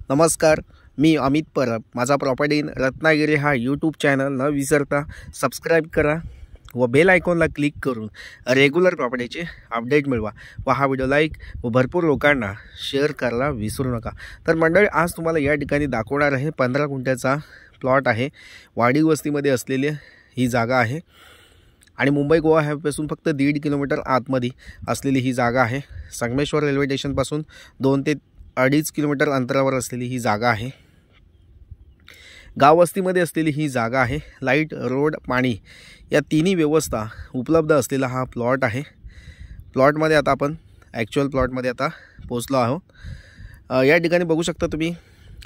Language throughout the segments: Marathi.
नमस्कार, मी अमित परब. माझा प्रॉपर्टी इन रत्नागिरी हा यूट्यूब चॅनल न विसरता सबस्क्राईब करा व बेल आयकॉनला क्लिक करून रेग्युलर प्रॉपर्टीचे अपडेट मिळवा व हा व्हिडिओ लाईक व भरपूर लोकांना शेअर करायला विसरू नका. तर मंडळी, आज तुम्हाला या ठिकाणी दाखवणार आहे 15 गुंठ्याचा प्लॉट आहे. वाडी वस्तीमध्ये असलेली ही जागा आहे आणि मुंबई गोवा हायवेपासून फक्त 1.5 किलोमीटर आतमध्ये असलेली ही जागा आहे. संगमेश्वर रेल्वे स्टेशनपासून 2 ते 2.5 किलोमीटर अंतरावर असलेली ही जागा आहे. गाव वस्तीमध्ये असलेली ही जागा आहे. लाईट, रोड, पाणी या तिन्ही व्यवस्था उपलब्ध असलेला हा प्लॉट आहे. प्लॉटमध्ये आता आपण ॲक्च्युअल प्लॉटमध्ये आता पोहोचलो आहोत. या ठिकाणी बघू शकता तुम्ही,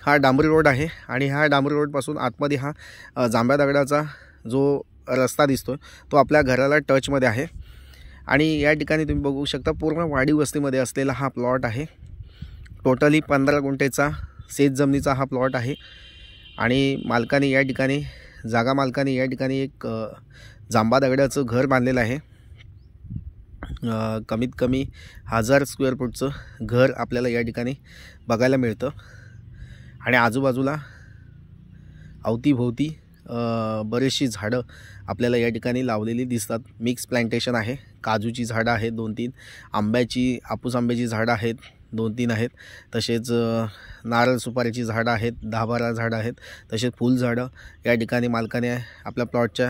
हा डांबरी रोड आहे आणि ह्या डांबरी रोडपासून आतमध्ये हा जांभ्या दगडाचा जो रस्ता दिसतो तो आपल्या घराला टचमध्ये आहे. आणि या ठिकाणी तुम्ही बघू शकता पूर्ण वाडी वस्तीमध्ये असलेला हा प्लॉट आहे. टोटली 15 गुंठेचा शेत जमिनीचा हा प्लॉट आहे. आणि मालकाने या ठिकाणी मालकाने या ठिकाणी एक जांभा दगडाचं घर बांधलेलं आहे. कमीत कमी 1000 स्क्वेअर फूटचं घर आपल्याला या ठिकाणी बघायला मिळतं. आणि आजूबाजूला अवतीभोवती बरीचशी झाडं आपल्याला या ठिकाणी लावलेली दिसतात. मिक्स प्लांटेशन आहे. काजूची झाडं आहेत 2-3, हापूस आंब्याची झाडं आहेत 2-3 आहेत. तसेच नारळ सुपारीची झाडं आहेत 10-12 झाडं आहेत. तसेच फुलझाडं या ठिकाणी मालकाने आपल्या प्लॉटच्या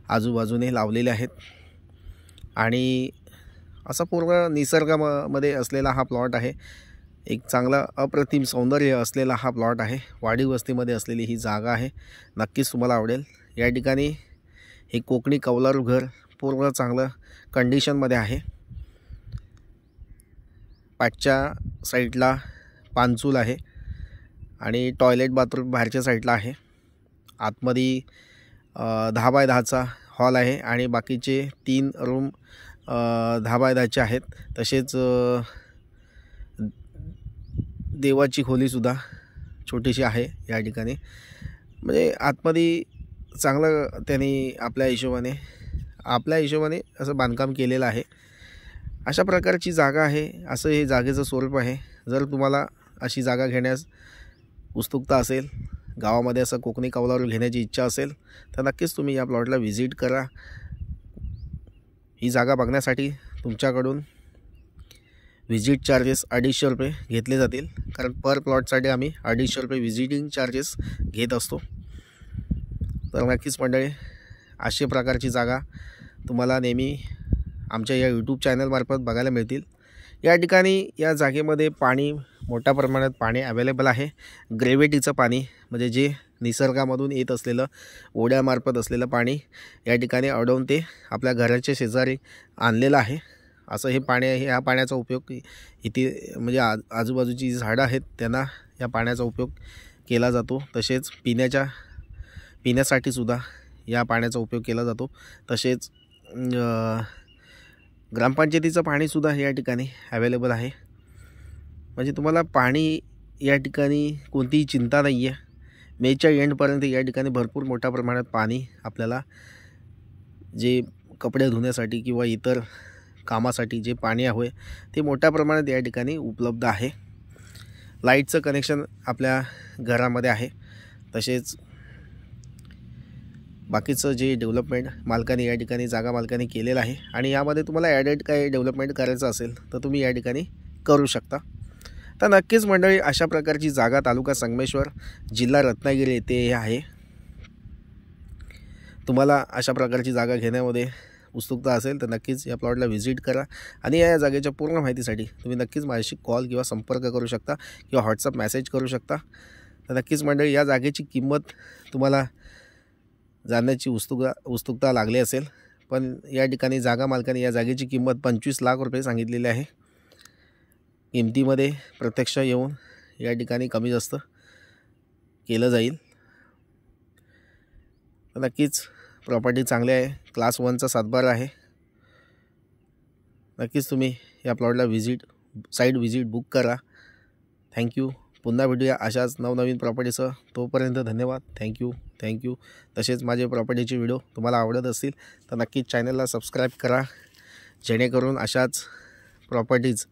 आजूबाजूने लावलेले आहेत. आणि असा पूर्ण निसर्गामध्ये असलेला हा प्लॉट आहे. एक चांगला अप्रतिम सौंदर्य असलेला हा प्लॉट आहे. वाडी वस्तीमध्ये असलेली ही जागा आहे. नक्कीच तुम्हाला आवडेल. या ठिकाणी हे कोकणी कौलारू घर पूर्ण चांगलं कंडिशनमध्ये आहे. पाठच्या साईडला पानचूल आहे आणि टॉयलेट बाथरूम बाहेरच्या साईडला आहे. आतमध्ये 10x10चा हॉल आहे आणि बाकीचे 3 रूम 10x10चे आहेत. तसेच देवाची खोलीसुद्धा छोटीशी आहे या ठिकाणी. म्हणजे आतमध्ये चांगलं त्यांनी आपल्या हिशोबाने असं बांधकाम केलेलं आहे. अशा प्रकारची जागा आहे. असं हे जागेचं स्वरूप आहे. जर तुम्हाला अशी जागा घेण्यास उत्सुकता असेल, गावामध्ये असं कोकणी कौलारू घेण्याची इच्छा असेल, तर नक्कीच तुम्ही या प्लॉटला व्हिजिट करा. ही जागा बघण्यासाठी तुमच्याकडून व्हिजिट चार्जेस 250 रुपये घेतले जातील. कारण पर प्लॉटसाठी आम्ही 250 रुपये व्हिजिटिंग चार्जेस घेत असतो. तर नक्कीच मंडळी, अशा प्रकारची जागा तुम्हाला नेहमी आमच्या या यूट्यूब चॅनलमार्फत बघायला मिळतील. या ठिकाणी या जागेमध्ये पाणी, मोठ्या प्रमाणात पाणी अवेलेबल आहे. ग्रेव्हिटीचं पाणी, म्हणजे जे निसर्गामधून येत असलेलं ओढ्यामार्फत असलेलं पाणी या ठिकाणी अडवून ते आपल्या घराच्या शेजारी आणलेलं आहे. असं हे पाणी आहे. ह्या पाण्याचा उपयोग इथे म्हणजे आजूबाजूची झाडं आहेत त्यांना या पाण्याचा उपयोग केला जातो. तसेच पिण्यासाठीसुद्धा या पाण्याचा उपयोग केला जातो. तसेच ग्रामपंचायतीचं पाणीसुद्धा या ठिकाणी अवेलेबल आहे. म्हणजे तुम्हाला पाणी या ठिकाणी कोणतीही चिंता नाही आहे. मेच्या एंडपर्यंत या ठिकाणी भरपूर मोठ्या प्रमाणात पाणी आपल्याला जे कपडे धुण्यासाठी किंवा इतर कामासाठी जे पाणी हवे ते मोठ्या प्रमाणात या ठिकाणी उपलब्ध आहे. लाईटचं कनेक्शन आपल्या घरामध्ये आहे. तसेच बाकीचं जे डेव्हलपमेंट मालकाने या ठिकाणी जागा मालकाने केलेलं आहे. आणि यामध्ये तुम्हाला ॲडेड काही डेव्हलपमेंट करायचं असेल तर तुम्ही या ठिकाणी करू शकता. तर नक्कीच मंडळी, अशा प्रकारची जागा तालुका संगमेश्वर, जिल्हा रत्नागिरी येथे आहे. तुम्हाला अशा प्रकारची जागा घेण्यामध्ये उत्सुकता असेल तर नक्कीच या प्लॉटला व्हिजिट करा. आणि या जागेच्या पूर्ण माहितीसाठी तुम्ही नक्कीच माझ्याशी कॉल किंवा संपर्क करू शकता किंवा व्हॉट्सअप मेसेज करू शकता. तर नक्कीच मंडळी, या जागेची किंमत तुम्हाला जाणण्याची उत्सुकता लागली असेल. पण या ठिकाणी जागा मालकाने या जागेची किंमत 25 लाख रुपये सांगितलेली आहे. किमतीमध्ये प्रत्यक्ष येऊन या ठिकाणी कमी जास्त केलं जाईल. नक्कीच प्रॉपर्टी चांगली आहे. क्लास 1चा 7-बार आहे. नक्कीच तुम्ही या प्लॉटला साईट व्हिजिट बुक करा. थँक्यू. पुन्हा भेटूया अशाच नवनवीन प्रॉपर्टीसह. तोपर्यंत धन्यवाद. थँक्यू. तसेच माझे प्रॉपर्टीचे व्हिडिओ तुम्हाला आवडत असतील तर नक्कीच चॅनलला सबस्क्राईब करा, जेणेकरून अशाच प्रॉपर्टीज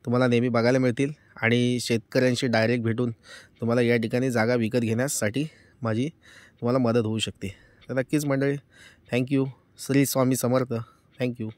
तुम्हाला नेहमी बघायला मिळतील आणि शेतकऱ्यांशी डायरेक्ट भेटून तुम्हाला या ठिकाणी जागा विकत घेण्यासाठी माझी तुम्हाला मदत होऊ शकते. तर नक्कीच मंडळी, थँक्यू. श्री स्वामी समर्थ. थँक्यू.